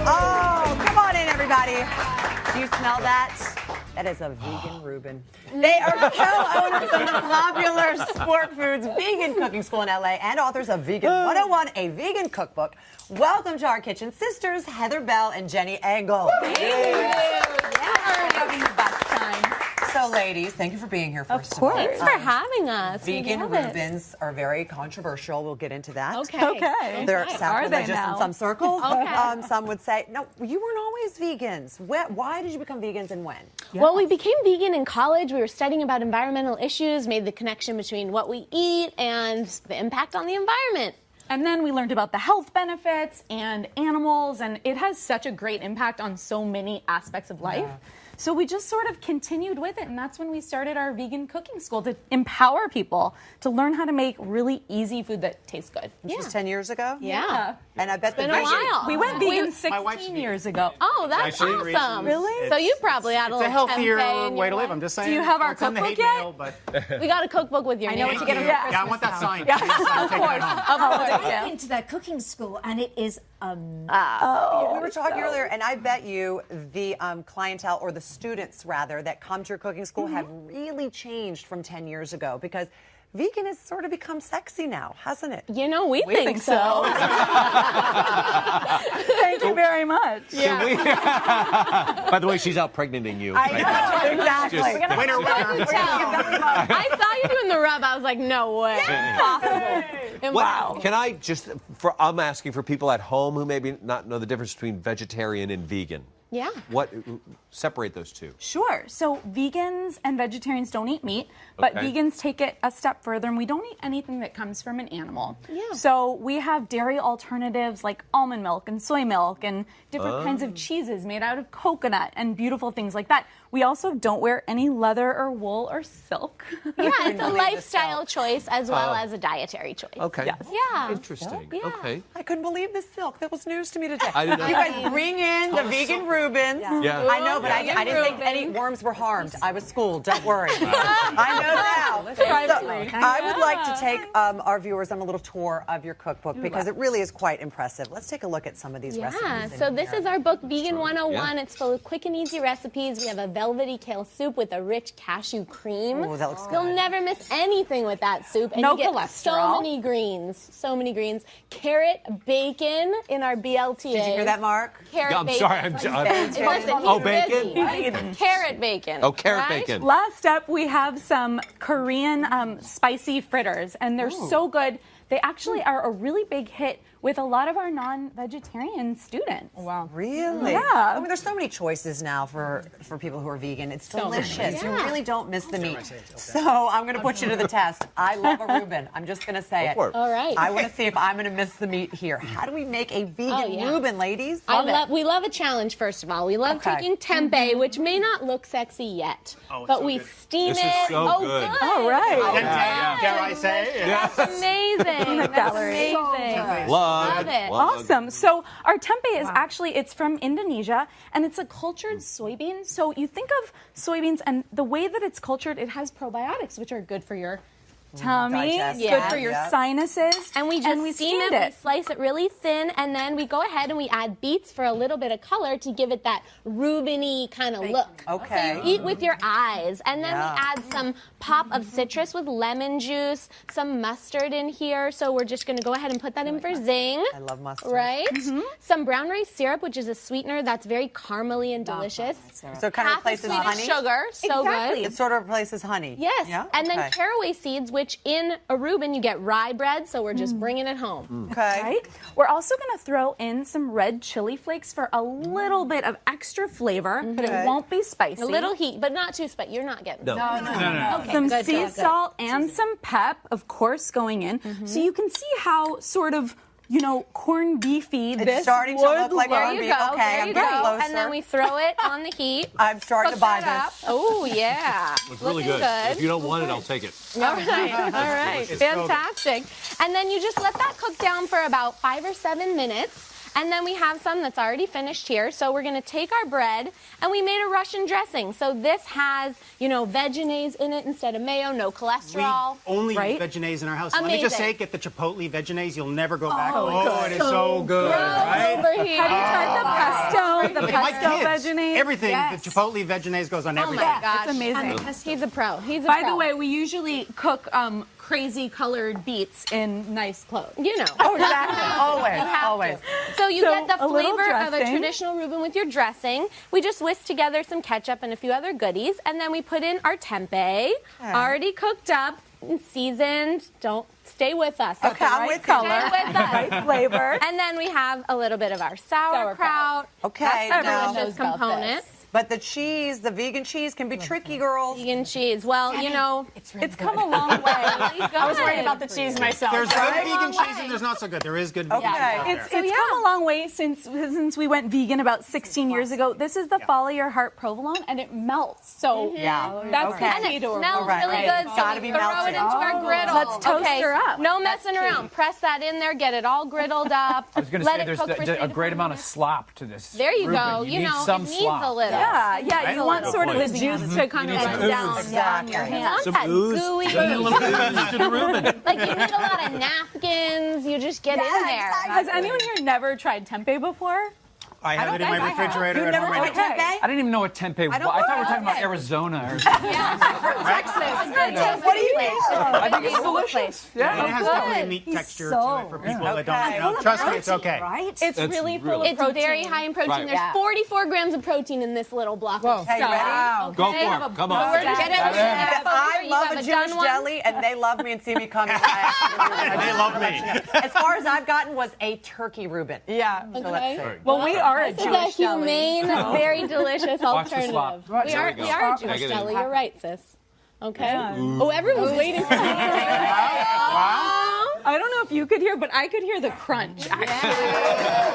Oh, come on in, everybody. Do you smell that? That is a vegan Reuben. They are co-owners of the popular Sport Foods Vegan Cooking School in LA and authors of Vegan 101, a vegan cookbook. Welcome to our kitchen sisters, Heather Bell and Jenny Engel. Thank you. We're having the best time. So, ladies, thank you for being here. First Of course. Thanks for having us. Vegan Reubens are very controversial. We'll get into that. Okay. They're Are sacrilegious they now? in some circles. Okay. Some would say, no, you weren't always vegans. Why did you become vegans and when? Well, we became vegan in college. We were studying about environmental issues, made the connection between what we eat and the impact on the environment. And then we learned about the health benefits and animals, and it has such a great impact on so many aspects of life. Yeah. So we just sort of continued with it, and that's when we started our vegan cooking school to empower people to learn how to make really easy food that tastes good. This was 10 years ago? Yeah. And I bet Been the a vegan... while. We went vegan My wife's 16 vegan. years ago. Oh, that's Actually, awesome. reasons- So you probably had a It's little a healthier tempeh in way your to live. life. I'm just saying. Do you have our Don't send the cookbook hate yet? mail, but We got a cookbook with your name. know what you get on Yeah. yeah, I want that signed. Yeah. Please, I'll take that home. Of course. I went into that cooking school, and it is amazing. We were talking earlier, and I bet you the clientele, or the students rather, that come to your cooking school have really changed from 10 years ago, because vegan has sort of become sexy now, hasn't it? You know, we think so. Thank you very much. By the way, she's out pregnanting you. I know, exactly. Just- Winner, winner. I saw you doing the rub. I was like, no way. Impossible. What, can I just, I'm asking for people at home who maybe not know the difference between vegetarian and vegan. Yeah. What, separate those two. Sure. So vegans and vegetarians don't eat meat, but Okay. vegans take it a step further, and we don't eat anything that comes from an animal. Yeah. So we have dairy alternatives like almond milk and soy milk and different kinds of cheeses made out of coconut and beautiful things like that. We also don't wear any leather or wool or silk. Yeah, it's a believe lifestyle this choice as well as a dietary choice. Okay. Yes. Yeah. Interesting. Yeah. Okay. I couldn't believe the silk. That was news to me today. I didn't know. You guys bring in the vegan Reubens. Yeah. I know, but I didn't think any worms were harmed. I was schooled. Don't worry. I know now. So, I would like to take our viewers on a little tour of your cookbook, because it really is quite impressive. Let's take a look at some of these Yeah, recipes. so this is our book, Vegan 101. Yeah. It's full of quick and easy recipes. We have a velvety kale soup with a rich cashew cream. Ooh, that looks You'll good. never miss anything with that soup. And No you get cholesterol. so many greens. So many greens. Carrot bacon in our BLTA. Did you hear that, Mark? Carrot I'm bacon. sorry. Listen, Oh, he's bacon? busy. Carrot bacon. Oh, carrot right? bacon. Last up, we have some Korean spicy fritters, and they're so good. They actually are a really big hit with a lot of our non-vegetarian students. Wow. Really? Yeah. I mean, there's so many choices now for people who are vegan. It's delicious. You Yeah. really don't miss the meat. So I'm going to put you to the test. I love a Reuben. I'm just going to say it. for it. All right. I want to see if I'm going to miss the meat here. How do we make a vegan yeah. Reuben, ladies? We love a challenge, first of all. We love Okay. taking tempeh, which may not look sexy yet, but we steam This is it. so oh, good. All right. Dare I say? That's amazing. That's gallery. amazing. Love it. Awesome. So our tempeh is actually, it's from Indonesia, and it's a cultured soybean. So you think of soybeans, and the way that it's cultured, it has probiotics, which are good for your tummy, Digest. good Yeah. for your Yeah. sinuses. And we just steam steamed it, we slice it really thin, and then we go ahead and we add beets for a little bit of color to give it that Reuben-y kind of look. Okay. So you eat with your eyes. And then Yeah. we add some pop of citrus with lemon juice, some mustard in here. So we're just going to go ahead and put that in for zing. I love mustard. Right? Some brown rice syrup, which is a sweetener that's very caramely and delicious. So it kind of Half a replaces sweet of honey? sugar. So Exactly. good. It sort of replaces honey. Yes. Yeah? And then Okay. caraway seeds, which in a Reuben you get rye bread, so we're just bringing it home. Okay. Right? We're also going to throw in some red chili flakes for a little bit of extra flavor, but Okay. it won't be spicy. A little heat, but not too spicy. You're not getting No. Okay, Some good, sea good, good. salt and some pep, of course, going in. So you can see how sort of, corned beefy It's this starting to would look like There corned you beef. go. Okay, there I'm you getting go. closer. And then we throw it on the heat. I'm starting to buy Cook that this. up. Oh, yeah. It's really Looking good. If you don't want it, I'll take it. All right. All right. It's so good. Fantastic. And then you just let that cook down for about 5 or 7 minutes. And then we have some that's already finished here. So we're going to take our bread, and we made a Russian dressing. So this has, you know, vegenaise in it instead of mayo, no cholesterol. We only right? use vegenaise in our house. Let me just Amazing. say, get the chipotle vegenaise. You'll never go back. It is so good, Gross right? over here. Have you tried the pesto? The My pesto kids, vegenaise? everything, Yes. the chipotle vegenaise goes on Oh everything. my gosh. It's amazing. He's a pro. He's a By pro. the way, we usually cook crazy colored beets in nice clothes. you know. Oh, exactly. Always, have always. So you So, get the a little flavor of a dressing. traditional Reuben with your dressing. We just whisk together some ketchup and a few other goodies, and then we put in our tempeh, already cooked up and seasoned. Don't stay with us. Okay, I'm right with you. color. Stay with us. Flavor. And then we have a little bit of our sauerkraut. Okay, That's now- a delicious component. But the cheese, the vegan cheese, can be tricky, girls. Vegan cheese. Well, you know, It's come a long way. I was worried about the cheese myself. There's good Right? vegan Long cheese way. and there's not so good. There is good vegan Okay. cheese out there. It's come a long way since we went vegan about 16 years ago. This is the Follow Your Heart provolone, and it melts. So Yeah. that's Okay. the And key it to a smells Right, really right. good, It's so gotta we be throw it melted. into our griddle. Let's toast okay. her up. No messing around. Press that in there, get it all griddled up. I was going to let say it there's cook for 3 a to great 5 amount of minutes. slop to this. There you Reuben. go. You know, need some it needs slop. a little. Yeah, you want sort of the Right? juice to kind of run down Exactly. your You hand. want that gooey. Like you need a lot of napkins. You just get in there. Has anyone here never tried tempeh before? I have it in my think I have. refrigerator You've at never home. tried right now. tempeh? I didn't even know what tempeh was. I thought we were talking about Arizona or something. What do you mean? I think it's delicious. And it has definitely a Good. meat texture so- to it for people that Okay. don't. Trust me, it's okay. Right? It's really full of It's protein. very high in protein. Right. There's Yeah. 44 grams of protein in this little block of Hey, stuff. ready? Go Okay. for it. Come So on. we're gonna get it. If I You love have a done Jewish one? deli and they love me and see me coming, I They love me. as far as I've gotten was a turkey Reuben. Yeah. So let's Okay. see. Well, we are a This is a Jewish deli. humane, very delicious Watch the slop. alternative. Right, We there are, we go. we are a Jewish Negative. deli. You're right, sis. Okay. Oh, everyone's waiting for me. I don't know if you could hear, but I could hear the crunch, actually.